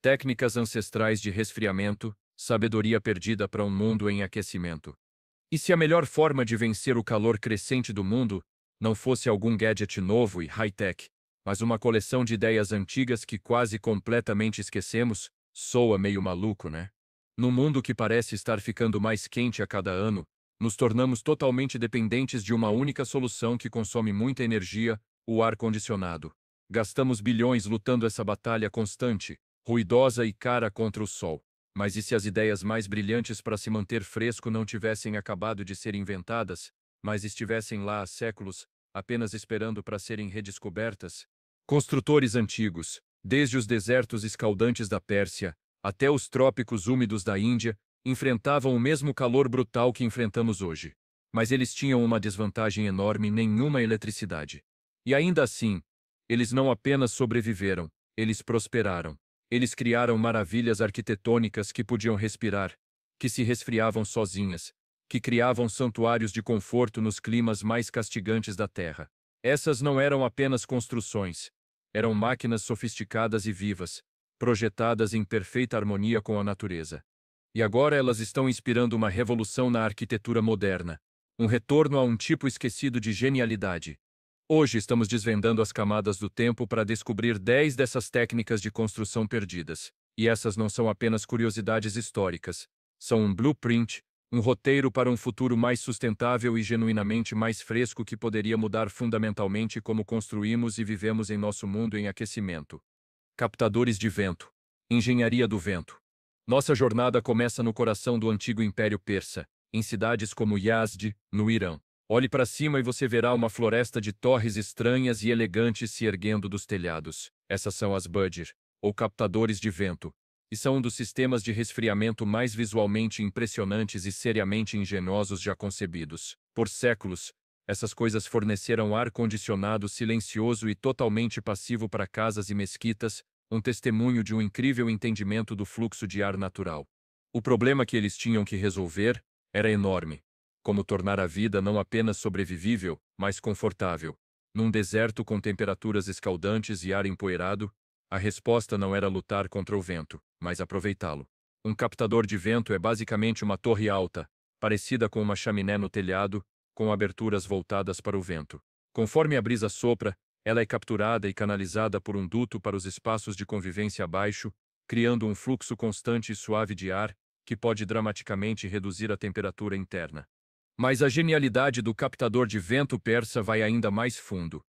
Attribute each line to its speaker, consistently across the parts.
Speaker 1: Técnicas ancestrais de resfriamento, sabedoria perdida para um mundo em aquecimento. E se a melhor forma de vencer o calor crescente do mundo não fosse algum gadget novo e high-tech, mas uma coleção de ideias antigas que quase completamente esquecemos? Soa meio maluco, né? Num mundo que parece estar ficando mais quente a cada ano, nos tornamos totalmente dependentes de uma única solução que consome muita energia: o ar-condicionado. Gastamos bilhões lutando essa batalha constante, ruidosa e cara contra o sol. Mas e se as ideias mais brilhantes para se manter fresco não tivessem acabado de ser inventadas, mas estivessem lá há séculos, apenas esperando para serem redescobertas? Construtores antigos, desde os desertos escaldantes da Pérsia até os trópicos úmidos da Índia, enfrentavam o mesmo calor brutal que enfrentamos hoje. Mas eles tinham uma desvantagem enorme: nenhuma eletricidade. E ainda assim, eles não apenas sobreviveram, eles prosperaram. Eles criaram maravilhas arquitetônicas que podiam respirar, que se resfriavam sozinhas, que criavam santuários de conforto nos climas mais castigantes da Terra. Essas não eram apenas construções, eram máquinas sofisticadas e vivas, projetadas em perfeita harmonia com a natureza. E agora elas estão inspirando uma revolução na arquitetura moderna, um retorno a um tipo esquecido de genialidade. Hoje estamos desvendando as camadas do tempo para descobrir 10 dessas técnicas de construção perdidas. E essas não são apenas curiosidades históricas. São um blueprint, um roteiro para um futuro mais sustentável e genuinamente mais fresco que poderia mudar fundamentalmente como construímos e vivemos em nosso mundo em aquecimento. Captadores de vento. Engenharia do vento. Nossa jornada começa no coração do antigo Império Persa, em cidades como Yazd, no Irã. Olhe para cima e você verá uma floresta de torres estranhas e elegantes se erguendo dos telhados. Essas são as Budger, ou captadores de vento, e são um dos sistemas de resfriamento mais visualmente impressionantes e seriamente engenhosos já concebidos. Por séculos, essas coisas forneceram ar-condicionado silencioso e totalmente passivo para casas e mesquitas, um testemunho de um incrível entendimento do fluxo de ar natural. O problema que eles tinham que resolver era enorme: como tornar a vida não apenas sobrevivível, mas confortável. Num deserto com temperaturas escaldantes e ar empoeirado, a resposta não era lutar contra o vento, mas aproveitá-lo. Um captador de vento é basicamente uma torre alta, parecida com uma chaminé no telhado, com aberturas voltadas para o vento. Conforme a brisa sopra, ela é capturada e canalizada por um duto para os espaços de convivência abaixo, criando um fluxo constante e suave de ar, que pode dramaticamente reduzir a temperatura interna. Mas a genialidade do captador de vento persa vai ainda mais fundo.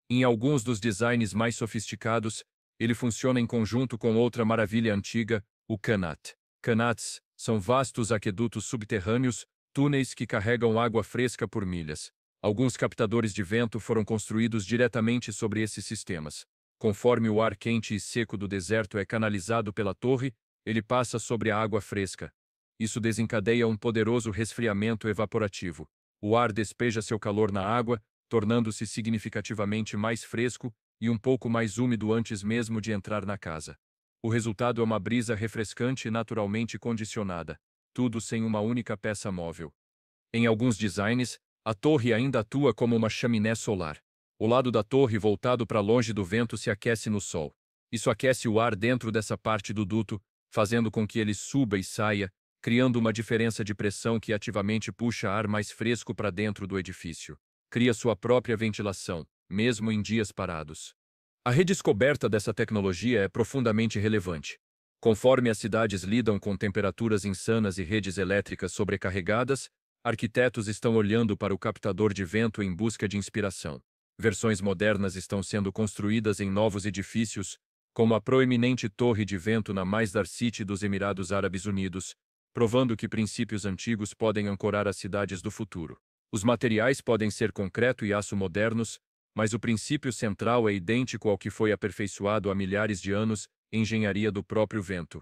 Speaker 1: Em alguns dos designs mais sofisticados, ele funciona em conjunto com outra maravilha antiga, o Qanat. Qanats são vastos aquedutos subterrâneos, túneis que carregam água fresca por milhas. Alguns captadores de vento foram construídos diretamente sobre esses sistemas. Conforme o ar quente e seco do deserto é canalizado pela torre, ele passa sobre a água fresca. Isso desencadeia um poderoso resfriamento evaporativo. O ar despeja seu calor na água, tornando-se significativamente mais fresco e um pouco mais úmido antes mesmo de entrar na casa. O resultado é uma brisa refrescante e naturalmente condicionada, tudo sem uma única peça móvel. Em alguns designs, a torre ainda atua como uma chaminé solar. O lado da torre voltado para longe do vento se aquece no sol. Isso aquece o ar dentro dessa parte do duto, fazendo com que ele suba e saia, criando uma diferença de pressão que ativamente puxa ar mais fresco para dentro do edifício. Cria sua própria ventilação, mesmo em dias parados. A redescoberta dessa tecnologia é profundamente relevante. Conforme as cidades lidam com temperaturas insanas e redes elétricas sobrecarregadas, arquitetos estão olhando para o captador de vento em busca de inspiração. Versões modernas estão sendo construídas em novos edifícios, como a proeminente Torre de Vento na Masdar City dos Emirados Árabes Unidos, provando que princípios antigos podem ancorar as cidades do futuro. Os materiais podem ser concreto e aço modernos, mas o princípio central é idêntico ao que foi aperfeiçoado há milhares de anos: engenharia do próprio vento.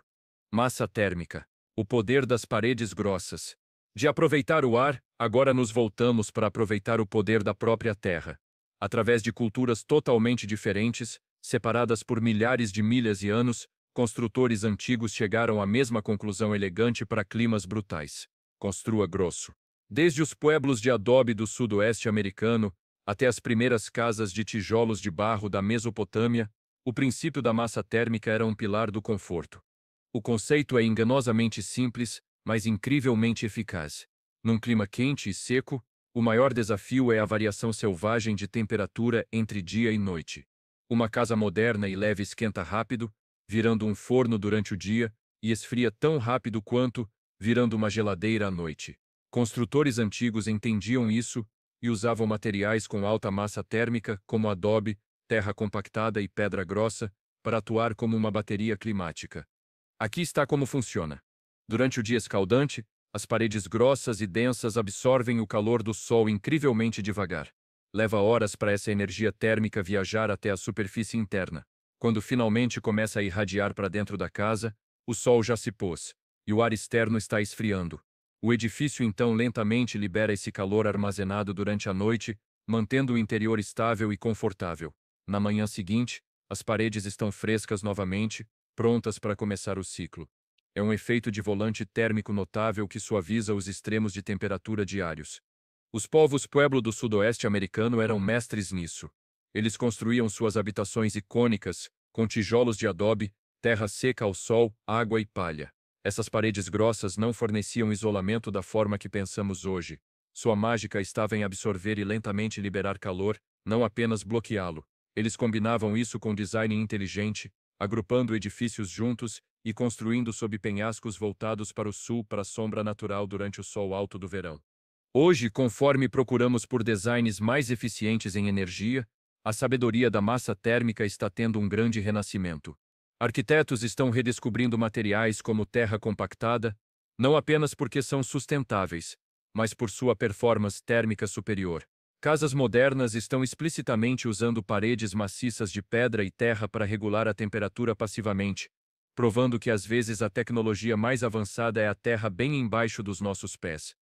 Speaker 1: Massa térmica. O poder das paredes grossas. De aproveitar o ar, agora nos voltamos para aproveitar o poder da própria terra. Através de culturas totalmente diferentes, separadas por milhares de milhas e anos, construtores antigos chegaram à mesma conclusão elegante para climas brutais: construa grosso. Desde os pueblos de adobe do sudoeste americano, até as primeiras casas de tijolos de barro da Mesopotâmia, O princípio da massa térmica era um pilar do conforto. O conceito é enganosamente simples, mas incrivelmente eficaz. Num clima quente e seco, o maior desafio é a variação selvagem de temperatura entre dia e noite. Uma casa moderna e leve esquenta rápido, virando um forno durante o dia, e esfria tão rápido quanto, virando uma geladeira à noite. Construtores antigos entendiam isso e usavam materiais com alta massa térmica, como adobe, terra compactada e pedra grossa, para atuar como uma bateria climática. Aqui está como funciona. Durante o dia escaldante, as paredes grossas e densas absorvem o calor do sol incrivelmente devagar. Leva horas para essa energia térmica viajar até a superfície interna. Quando finalmente começa a irradiar para dentro da casa, o sol já se pôs, e o ar externo está esfriando. O edifício então lentamente libera esse calor armazenado durante a noite, mantendo o interior estável e confortável. Na manhã seguinte, as paredes estão frescas novamente, prontas para começar o ciclo. É um efeito de volante térmico notável que suaviza os extremos de temperatura diários. Os povos Pueblo do sudoeste americano eram mestres nisso. Eles construíam suas habitações icônicas, com tijolos de adobe, terra seca ao sol, água e palha. Essas paredes grossas não forneciam isolamento da forma que pensamos hoje. Sua mágica estava em absorver e lentamente liberar calor, não apenas bloqueá-lo. Eles combinavam isso com design inteligente, agrupando edifícios juntos e construindo sob penhascos voltados para o sul para a sombra natural durante o sol alto do verão. Hoje, conforme procuramos por designs mais eficientes em energia, a sabedoria da massa térmica está tendo um grande renascimento. Arquitetos estão redescobrindo materiais como terra compactada, não apenas porque são sustentáveis, mas por sua performance térmica superior. Casas modernas estão explicitamente usando paredes maciças de pedra e terra para regular a temperatura passivamente, provando que às vezes a tecnologia mais avançada é a terra bem embaixo dos nossos pés.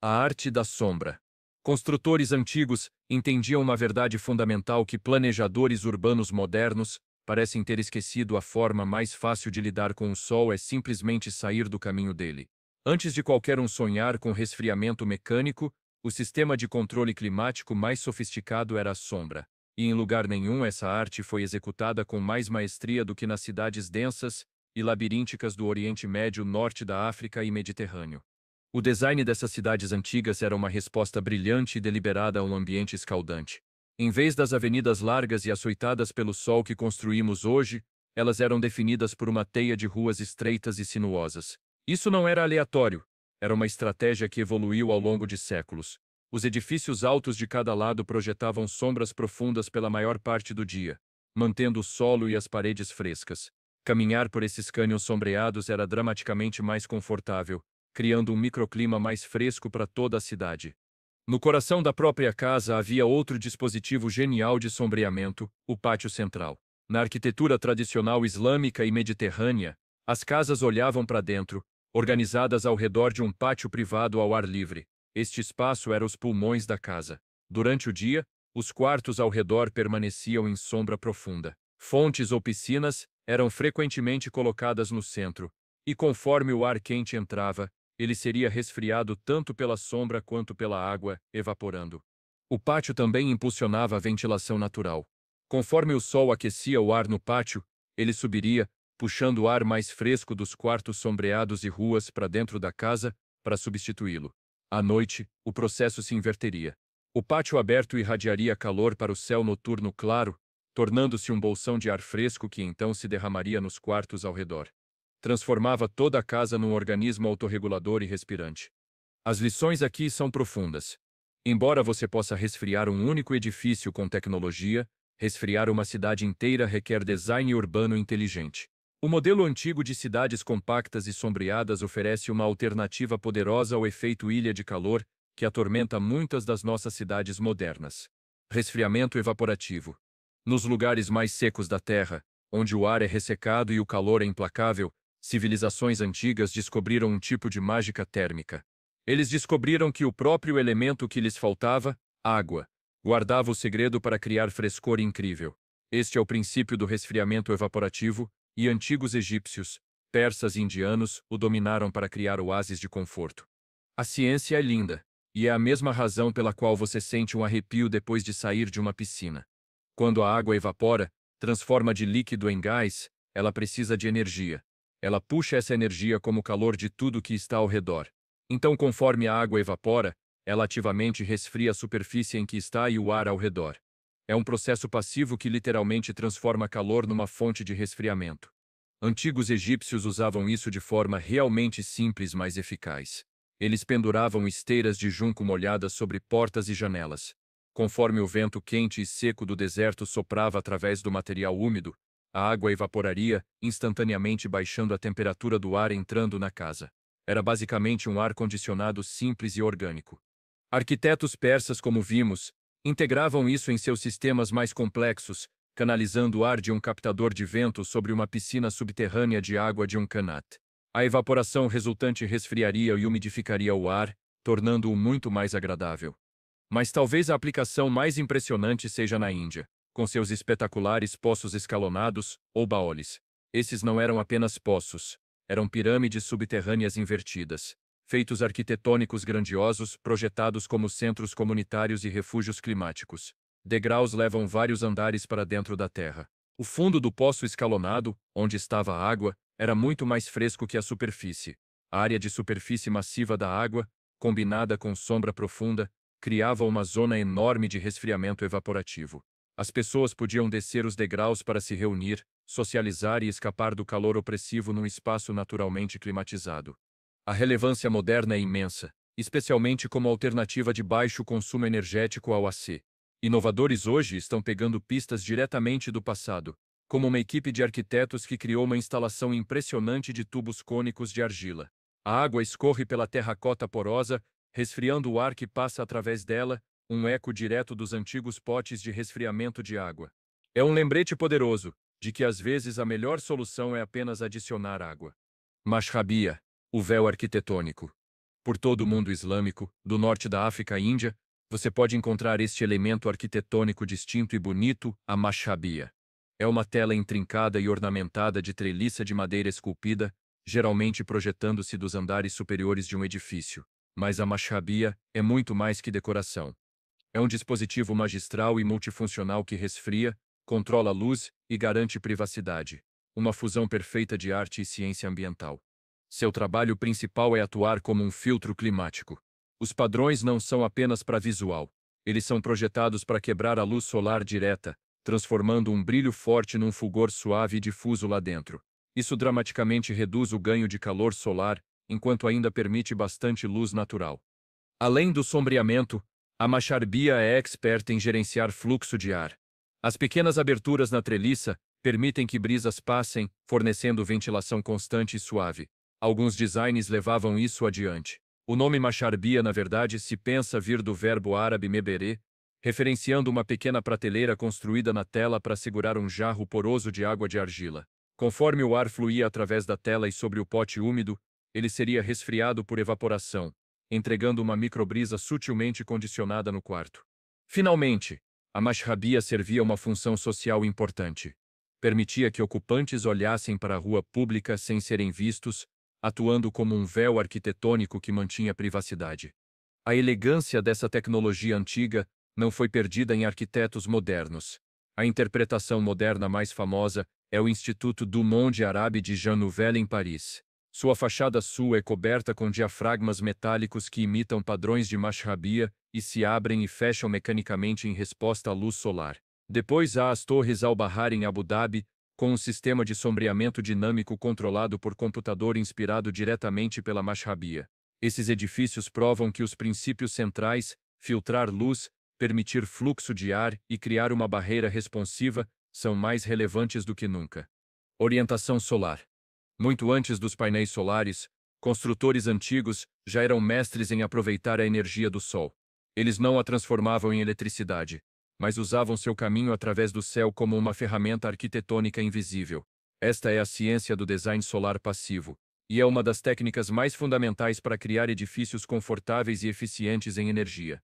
Speaker 1: A arte da sombra. Construtores antigos entendiam uma verdade fundamental que planejadores urbanos modernos parecem ter esquecido: a forma mais fácil de lidar com o sol é simplesmente sair do caminho dele. Antes de qualquer um sonhar com resfriamento mecânico, o sistema de controle climático mais sofisticado era a sombra, e em lugar nenhum essa arte foi executada com mais maestria do que nas cidades densas e labirínticas do Oriente Médio, Norte da África e Mediterrâneo. O design dessas cidades antigas era uma resposta brilhante e deliberada a um ambiente escaldante. Em vez das avenidas largas e açoitadas pelo sol que construímos hoje, elas eram definidas por uma teia de ruas estreitas e sinuosas. Isso não era aleatório, era uma estratégia que evoluiu ao longo de séculos. Os edifícios altos de cada lado projetavam sombras profundas pela maior parte do dia, mantendo o solo e as paredes frescas. Caminhar por esses cânions sombreados era dramaticamente mais confortável, criando um microclima mais fresco para toda a cidade. No coração da própria casa havia outro dispositivo genial de sombreamento, o pátio central. Na arquitetura tradicional islâmica e mediterrânea, as casas olhavam para dentro, organizadas ao redor de um pátio privado ao ar livre. Este espaço era os pulmões da casa. Durante o dia, os quartos ao redor permaneciam em sombra profunda. Fontes ou piscinas eram frequentemente colocadas no centro, e conforme o ar quente entrava, ele seria resfriado tanto pela sombra quanto pela água, evaporando. O pátio também impulsionava a ventilação natural. Conforme o sol aquecia o ar no pátio, ele subiria, puxando o ar mais fresco dos quartos sombreados e ruas para dentro da casa, para substituí-lo. À noite, o processo se inverteria. O pátio aberto irradiaria calor para o céu noturno claro, tornando-se um bolsão de ar fresco que então se derramaria nos quartos ao redor. Transformava toda a casa num organismo autorregulador e respirante. As lições aqui são profundas. Embora você possa resfriar um único edifício com tecnologia, resfriar uma cidade inteira requer design urbano inteligente. O modelo antigo de cidades compactas e sombreadas oferece uma alternativa poderosa ao efeito ilha de calor que atormenta muitas das nossas cidades modernas. Resfriamento evaporativo. Nos lugares mais secos da Terra, onde o ar é ressecado e o calor é implacável, civilizações antigas descobriram um tipo de mágica térmica. Eles descobriram que o próprio elemento que lhes faltava, água, guardava o segredo para criar frescor incrível. Este é o princípio do resfriamento evaporativo, e antigos egípcios, persas e indianos o dominaram para criar oásis de conforto. A ciência é linda, e é a mesma razão pela qual você sente um arrepio depois de sair de uma piscina. Quando a água evapora, transforma de líquido em gás, ela precisa de energia. Ela puxa essa energia como calor de tudo que está ao redor. Então, conforme a água evapora, ela ativamente resfria a superfície em que está e o ar ao redor. É um processo passivo que literalmente transforma calor numa fonte de resfriamento. Antigos egípcios usavam isso de forma realmente simples, mas eficaz. Eles penduravam esteiras de junco molhadas sobre portas e janelas. Conforme o vento quente e seco do deserto soprava através do material úmido, a água evaporaria, instantaneamente baixando a temperatura do ar entrando na casa. Era basicamente um ar-condicionado simples e orgânico. Arquitetos persas, como vimos, integravam isso em seus sistemas mais complexos, canalizando o ar de um captador de vento sobre uma piscina subterrânea de água de um qanat. A evaporação resultante resfriaria e umidificaria o ar, tornando-o muito mais agradável. Mas talvez a aplicação mais impressionante seja na Índia, com seus espetaculares poços escalonados, ou baolis. Esses não eram apenas poços, eram pirâmides subterrâneas invertidas, feitos arquitetônicos grandiosos, projetados como centros comunitários e refúgios climáticos. Degraus levam vários andares para dentro da terra. O fundo do poço escalonado, onde estava a água, era muito mais fresco que a superfície. A área de superfície massiva da água, combinada com sombra profunda, criava uma zona enorme de resfriamento evaporativo. As pessoas podiam descer os degraus para se reunir, socializar e escapar do calor opressivo num espaço naturalmente climatizado. A relevância moderna é imensa, especialmente como alternativa de baixo consumo energético ao AC. Inovadores hoje estão pegando pistas diretamente do passado, como uma equipe de arquitetos que criou uma instalação impressionante de tubos cônicos de argila. A água escorre pela terracota porosa, resfriando o ar que passa através dela, um eco direto dos antigos potes de resfriamento de água. É um lembrete poderoso de que às vezes a melhor solução é apenas adicionar água. Mashrabia, o véu arquitetônico. Por todo o mundo islâmico, do norte da África à Índia, você pode encontrar este elemento arquitetônico distinto e bonito, a mashrabia. É uma tela intrincada e ornamentada de treliça de madeira esculpida, geralmente projetando-se dos andares superiores de um edifício. Mas a mashrabia é muito mais que decoração. É um dispositivo magistral e multifuncional que resfria, controla a luz e garante privacidade. Uma fusão perfeita de arte e ciência ambiental. Seu trabalho principal é atuar como um filtro climático. Os padrões não são apenas para visual. Eles são projetados para quebrar a luz solar direta, transformando um brilho forte num fulgor suave e difuso lá dentro. Isso dramaticamente reduz o ganho de calor solar, enquanto ainda permite bastante luz natural. Além do sombreamento, a mashrabia é experta em gerenciar fluxo de ar. As pequenas aberturas na treliça permitem que brisas passem, fornecendo ventilação constante e suave. Alguns designs levavam isso adiante. O nome mashrabia, na verdade, se pensa vir do verbo árabe meberê, referenciando uma pequena prateleira construída na tela para segurar um jarro poroso de água de argila. Conforme o ar fluía através da tela e sobre o pote úmido, ele seria resfriado por evaporação, entregando uma microbrisa sutilmente condicionada no quarto. Finalmente, a mashrabia servia uma função social importante. Permitia que ocupantes olhassem para a rua pública sem serem vistos, atuando como um véu arquitetônico que mantinha privacidade. A elegância dessa tecnologia antiga não foi perdida em arquitetos modernos. A interpretação moderna mais famosa é o Instituto du Monde Arabe de Jean Nouvel em Paris. Sua fachada sul é coberta com diafragmas metálicos que imitam padrões de mashrabia e se abrem e fecham mecanicamente em resposta à luz solar. Depois há as Torres Al-Bahar em Abu Dhabi, com um sistema de sombreamento dinâmico controlado por computador inspirado diretamente pela mashrabia. Esses edifícios provam que os princípios centrais, filtrar luz, permitir fluxo de ar e criar uma barreira responsiva, são mais relevantes do que nunca. Orientação solar. Muito antes dos painéis solares, construtores antigos já eram mestres em aproveitar a energia do sol. Eles não a transformavam em eletricidade, mas usavam seu caminho através do céu como uma ferramenta arquitetônica invisível. Esta é a ciência do design solar passivo, e é uma das técnicas mais fundamentais para criar edifícios confortáveis e eficientes em energia.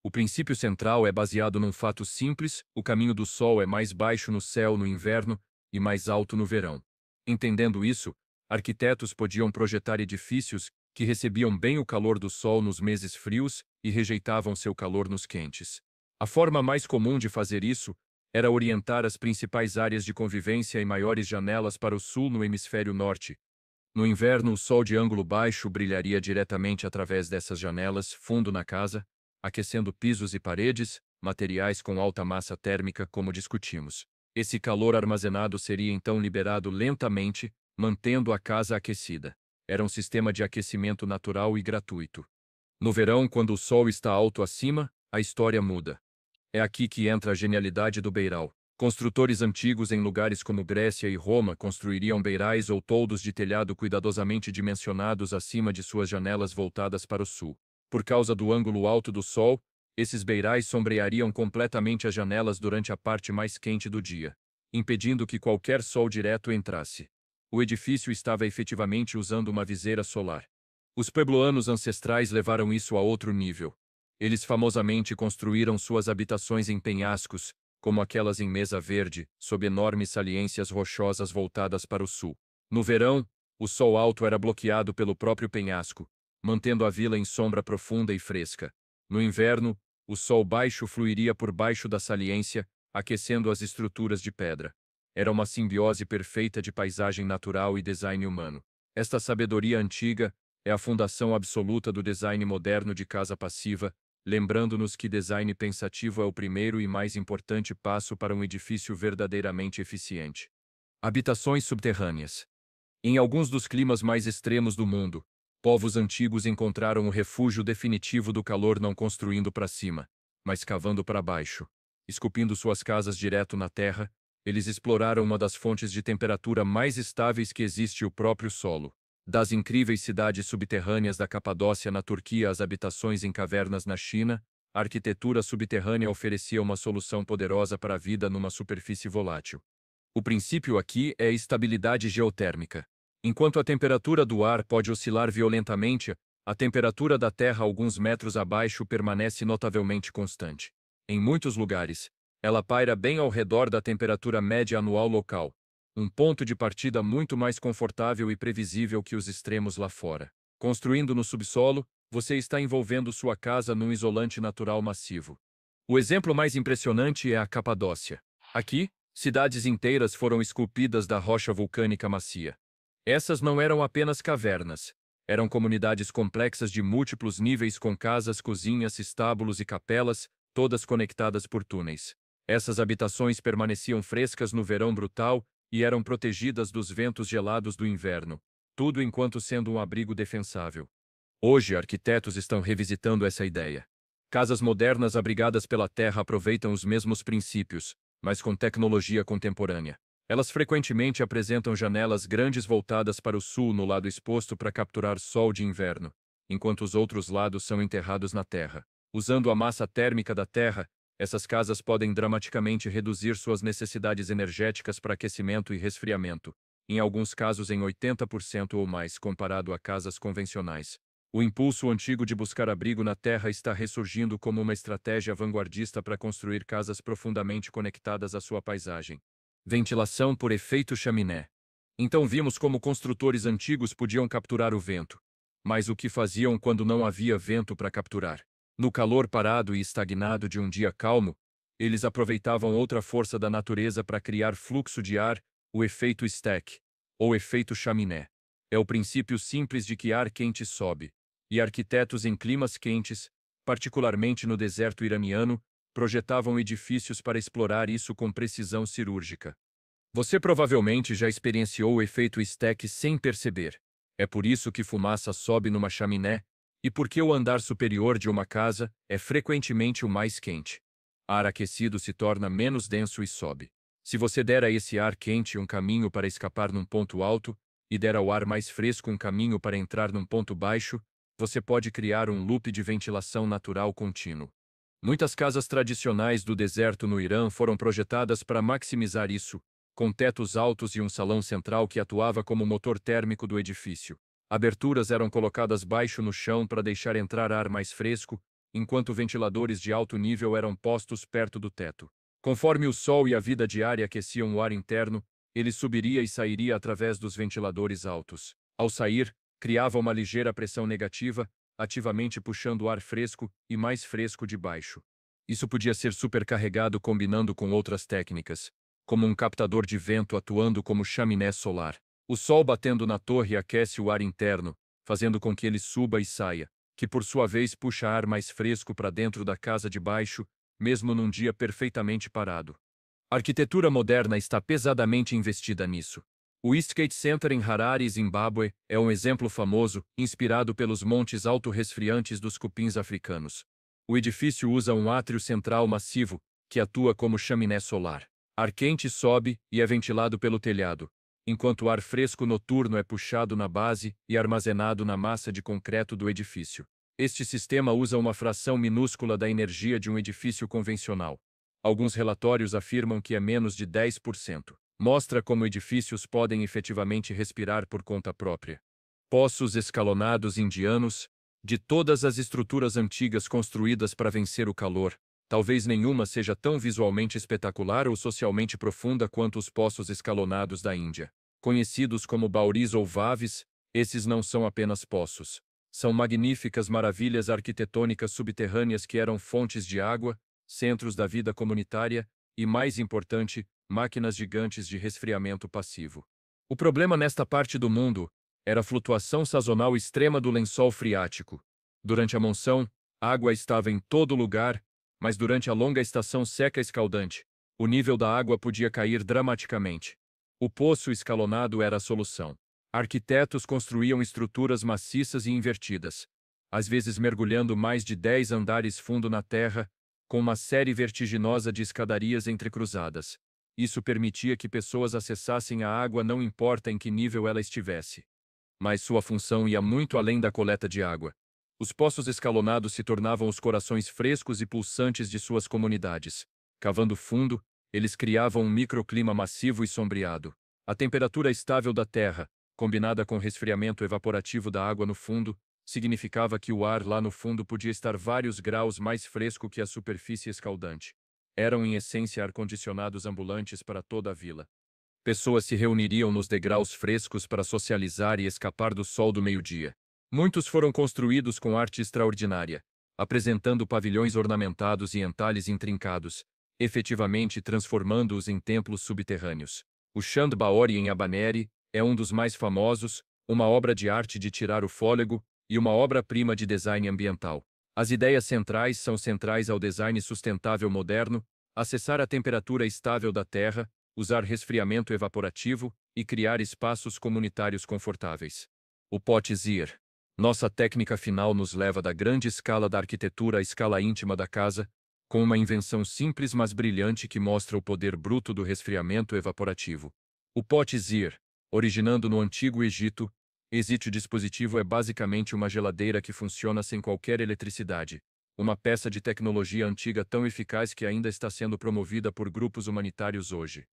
Speaker 1: O princípio central é baseado num fato simples: o caminho do sol é mais baixo no céu no inverno e mais alto no verão. Entendendo isso, arquitetos podiam projetar edifícios que recebiam bem o calor do sol nos meses frios e rejeitavam seu calor nos quentes. A forma mais comum de fazer isso era orientar as principais áreas de convivência e maiores janelas para o sul no hemisfério norte. No inverno, o sol de ângulo baixo brilharia diretamente através dessas janelas, fundo na casa, aquecendo pisos e paredes, materiais com alta massa térmica, como discutimos. Esse calor armazenado seria então liberado lentamente, mantendo a casa aquecida. Era um sistema de aquecimento natural e gratuito. No verão, quando o sol está alto acima, a história muda. É aqui que entra a genialidade do beiral. Construtores antigos em lugares como Grécia e Roma construiriam beirais ou toldos de telhado cuidadosamente dimensionados acima de suas janelas voltadas para o sul. Por causa do ângulo alto do sol, esses beirais sombreariam completamente as janelas durante a parte mais quente do dia, impedindo que qualquer sol direto entrasse. O edifício estava efetivamente usando uma viseira solar. Os puebloanos ancestrais levaram isso a outro nível. Eles famosamente construíram suas habitações em penhascos, como aquelas em Mesa Verde, sob enormes saliências rochosas voltadas para o sul. No verão, o sol alto era bloqueado pelo próprio penhasco, mantendo a vila em sombra profunda e fresca. No inverno, o sol baixo fluiria por baixo da saliência, aquecendo as estruturas de pedra. Era uma simbiose perfeita de paisagem natural e design humano. Esta sabedoria antiga é a fundação absoluta do design moderno de casa passiva, lembrando-nos que design pensativo é o primeiro e mais importante passo para um edifício verdadeiramente eficiente. Habitações subterrâneas. Em alguns dos climas mais extremos do mundo, povos antigos encontraram o refúgio definitivo do calor não construindo para cima, mas cavando para baixo. Esculpindo suas casas direto na terra, eles exploraram uma das fontes de temperatura mais estáveis que existe, o próprio solo. Das incríveis cidades subterrâneas da Capadócia na Turquia às habitações em cavernas na China, a arquitetura subterrânea oferecia uma solução poderosa para a vida numa superfície volátil. O princípio aqui é a estabilidade geotérmica. Enquanto a temperatura do ar pode oscilar violentamente, a temperatura da Terra alguns metros abaixo permanece notavelmente constante. Em muitos lugares, ela paira bem ao redor da temperatura média anual local, um ponto de partida muito mais confortável e previsível que os extremos lá fora. Construindo no subsolo, você está envolvendo sua casa num isolante natural massivo. O exemplo mais impressionante é a Capadócia. Aqui, cidades inteiras foram esculpidas da rocha vulcânica macia. Essas não eram apenas cavernas. Eram comunidades complexas de múltiplos níveis com casas, cozinhas, estábulos e capelas, todas conectadas por túneis. Essas habitações permaneciam frescas no verão brutal e eram protegidas dos ventos gelados do inverno, tudo enquanto sendo um abrigo defensável. Hoje, arquitetos estão revisitando essa ideia. Casas modernas abrigadas pela terra aproveitam os mesmos princípios, mas com tecnologia contemporânea. Elas frequentemente apresentam janelas grandes voltadas para o sul no lado exposto para capturar sol de inverno, enquanto os outros lados são enterrados na terra. Usando a massa térmica da terra, essas casas podem dramaticamente reduzir suas necessidades energéticas para aquecimento e resfriamento, em alguns casos em 80% ou mais comparado a casas convencionais. O impulso antigo de buscar abrigo na terra está ressurgindo como uma estratégia vanguardista para construir casas profundamente conectadas à sua paisagem. Ventilação por efeito chaminé. Então vimos como construtores antigos podiam capturar o vento. Mas o que faziam quando não havia vento para capturar? No calor parado e estagnado de um dia calmo, eles aproveitavam outra força da natureza para criar fluxo de ar, o efeito stack, ou efeito chaminé. É o princípio simples de que ar quente sobe, e arquitetos em climas quentes, particularmente no deserto iraniano, projetavam edifícios para explorar isso com precisão cirúrgica. Você provavelmente já experienciou o efeito stack sem perceber. É por isso que fumaça sobe numa chaminé, e porque o andar superior de uma casa é frequentemente o mais quente. Ar aquecido se torna menos denso e sobe. Se você der a esse ar quente um caminho para escapar num ponto alto, e der ao ar mais fresco um caminho para entrar num ponto baixo, você pode criar um loop de ventilação natural contínuo. Muitas casas tradicionais do deserto no Irã foram projetadas para maximizar isso, com tetos altos e um salão central que atuava como motor térmico do edifício. Aberturas eram colocadas baixo no chão para deixar entrar ar mais fresco, enquanto ventiladores de alto nível eram postos perto do teto. Conforme o sol e a vida diária aqueciam o ar interno, ele subiria e sairia através dos ventiladores altos. Ao sair, criava uma ligeira pressão negativa, ativamente puxando o ar fresco e mais fresco de baixo. Isso podia ser supercarregado combinando com outras técnicas, como um captador de vento atuando como chaminé solar. O sol batendo na torre aquece o ar interno, fazendo com que ele suba e saia, que por sua vez puxa ar mais fresco para dentro da casa de baixo, mesmo num dia perfeitamente parado. A arquitetura moderna está pesadamente investida nisso. O Eastgate Center em Harare, Zimbábue, é um exemplo famoso, inspirado pelos montes autorresfriantes dos cupins africanos. O edifício usa um átrio central massivo, que atua como chaminé solar. Ar quente sobe e é ventilado pelo telhado, enquanto o ar fresco noturno é puxado na base e armazenado na massa de concreto do edifício. Este sistema usa uma fração minúscula da energia de um edifício convencional. Alguns relatórios afirmam que é menos de 10%. Mostra como edifícios podem efetivamente respirar por conta própria. Poços escalonados indianos. De todas as estruturas antigas construídas para vencer o calor, talvez nenhuma seja tão visualmente espetacular ou socialmente profunda quanto os poços escalonados da Índia. Conhecidos como bauris ou vaves, esses não são apenas poços. São magníficas maravilhas arquitetônicas subterrâneas que eram fontes de água, centros da vida comunitária e, mais importante, máquinas gigantes de resfriamento passivo. O problema nesta parte do mundo era a flutuação sazonal extrema do lençol freático. Durante a monção, a água estava em todo lugar, mas durante a longa estação seca escaldante, o nível da água podia cair dramaticamente. O poço escalonado era a solução. Arquitetos construíam estruturas maciças e invertidas, às vezes mergulhando mais de 10 andares fundo na terra, com uma série vertiginosa de escadarias entrecruzadas. Isso permitia que pessoas acessassem a água não importa em que nível ela estivesse. Mas sua função ia muito além da coleta de água. Os poços escalonados se tornavam os corações frescos e pulsantes de suas comunidades. Cavando fundo, eles criavam um microclima massivo e sombreado. A temperatura estável da terra, combinada com o resfriamento evaporativo da água no fundo, significava que o ar lá no fundo podia estar vários graus mais fresco que a superfície escaldante. Eram em essência ar-condicionados ambulantes para toda a vila. Pessoas se reuniriam nos degraus frescos para socializar e escapar do sol do meio-dia. Muitos foram construídos com arte extraordinária, apresentando pavilhões ornamentados e entalhes intrincados, efetivamente transformando-os em templos subterrâneos. O Chand Baori em Abaneri é um dos mais famosos, uma obra de arte de tirar o fôlego e uma obra-prima de design ambiental. As ideias centrais são centrais ao design sustentável moderno, acessar a temperatura estável da Terra, usar resfriamento evaporativo e criar espaços comunitários confortáveis. O Pottezier. Nossa técnica final nos leva da grande escala da arquitetura à escala íntima da casa, com uma invenção simples mas brilhante que mostra o poder bruto do resfriamento evaporativo. O Pottezier, originando no Antigo Egito, este dispositivo é basicamente uma geladeira que funciona sem qualquer eletricidade, uma peça de tecnologia antiga tão eficaz que ainda está sendo promovida por grupos humanitários hoje.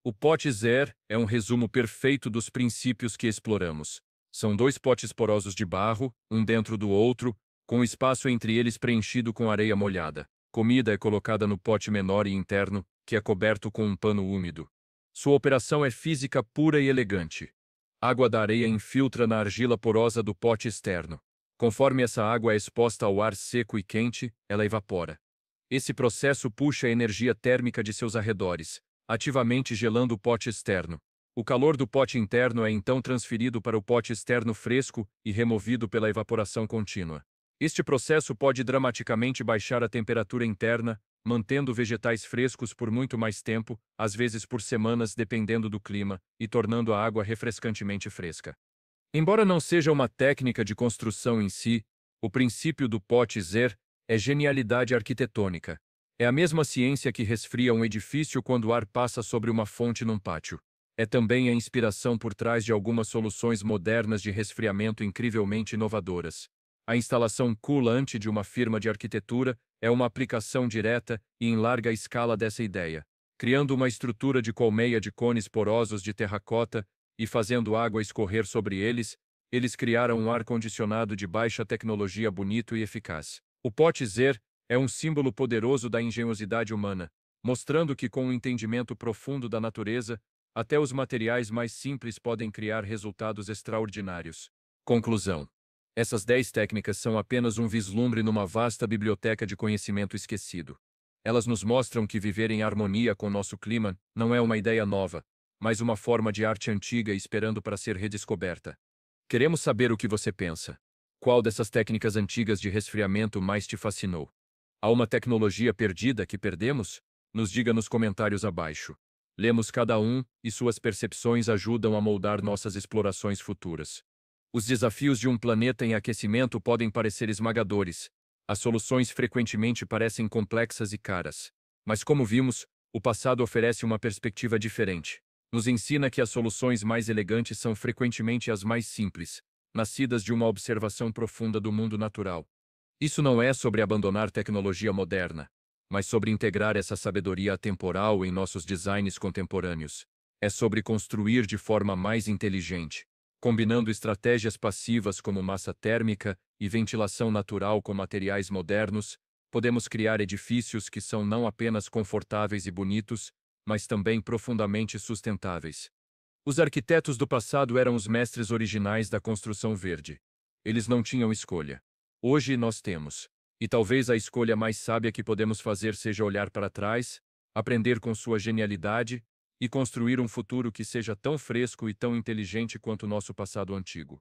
Speaker 1: O Pottezier é um resumo perfeito dos princípios que exploramos. São dois potes porosos de barro, um dentro do outro, com o espaço entre eles preenchido com areia molhada. Comida é colocada no pote menor e interno, que é coberto com um pano úmido. Sua operação é física pura e elegante. Água da areia infiltra na argila porosa do pote externo. Conforme essa água é exposta ao ar seco e quente, ela evapora. Esse processo puxa a energia térmica de seus arredores, ativamente gelando o pote externo. O calor do pote interno é então transferido para o pote externo fresco e removido pela evaporação contínua. Este processo pode dramaticamente baixar a temperatura interna, mantendo vegetais frescos por muito mais tempo, às vezes por semanas dependendo do clima, e tornando a água refrescantemente fresca. Embora não seja uma técnica de construção em si, o princípio do Pottezier é genialidade arquitetônica. É a mesma ciência que resfria um edifício quando o ar passa sobre uma fonte num pátio. É também a inspiração por trás de algumas soluções modernas de resfriamento incrivelmente inovadoras. A instalação coolante de uma firma de arquitetura é uma aplicação direta e em larga escala dessa ideia, criando uma estrutura de colmeia de cones porosos de terracota e fazendo água escorrer sobre eles, eles criaram um ar-condicionado de baixa tecnologia bonito e eficaz. O Pottezier é um símbolo poderoso da engenhosidade humana, mostrando que com um entendimento profundo da natureza, até os materiais mais simples podem criar resultados extraordinários. Conclusão. Essas 10 técnicas são apenas um vislumbre numa vasta biblioteca de conhecimento esquecido. Elas nos mostram que viver em harmonia com nosso clima não é uma ideia nova, mas uma forma de arte antiga esperando para ser redescoberta. Queremos saber o que você pensa. Qual dessas técnicas antigas de resfriamento mais te fascinou? Há uma tecnologia perdida que perdemos? Nos diga nos comentários abaixo. Lemos cada um, e suas percepções ajudam a moldar nossas explorações futuras. Os desafios de um planeta em aquecimento podem parecer esmagadores. As soluções frequentemente parecem complexas e caras. Mas como vimos, o passado oferece uma perspectiva diferente. Nos ensina que as soluções mais elegantes são frequentemente as mais simples, nascidas de uma observação profunda do mundo natural. Isso não é sobre abandonar tecnologia moderna, mas sobre integrar essa sabedoria atemporal em nossos designs contemporâneos. É sobre construir de forma mais inteligente, combinando estratégias passivas como massa térmica e ventilação natural com materiais modernos, podemos criar edifícios que são não apenas confortáveis e bonitos, mas também profundamente sustentáveis. Os arquitetos do passado eram os mestres originais da construção verde. Eles não tinham escolha. Hoje nós temos. E talvez a escolha mais sábia que podemos fazer seja olhar para trás, aprender com sua genialidade e construir um futuro que seja tão fresco e tão inteligente quanto o nosso passado antigo.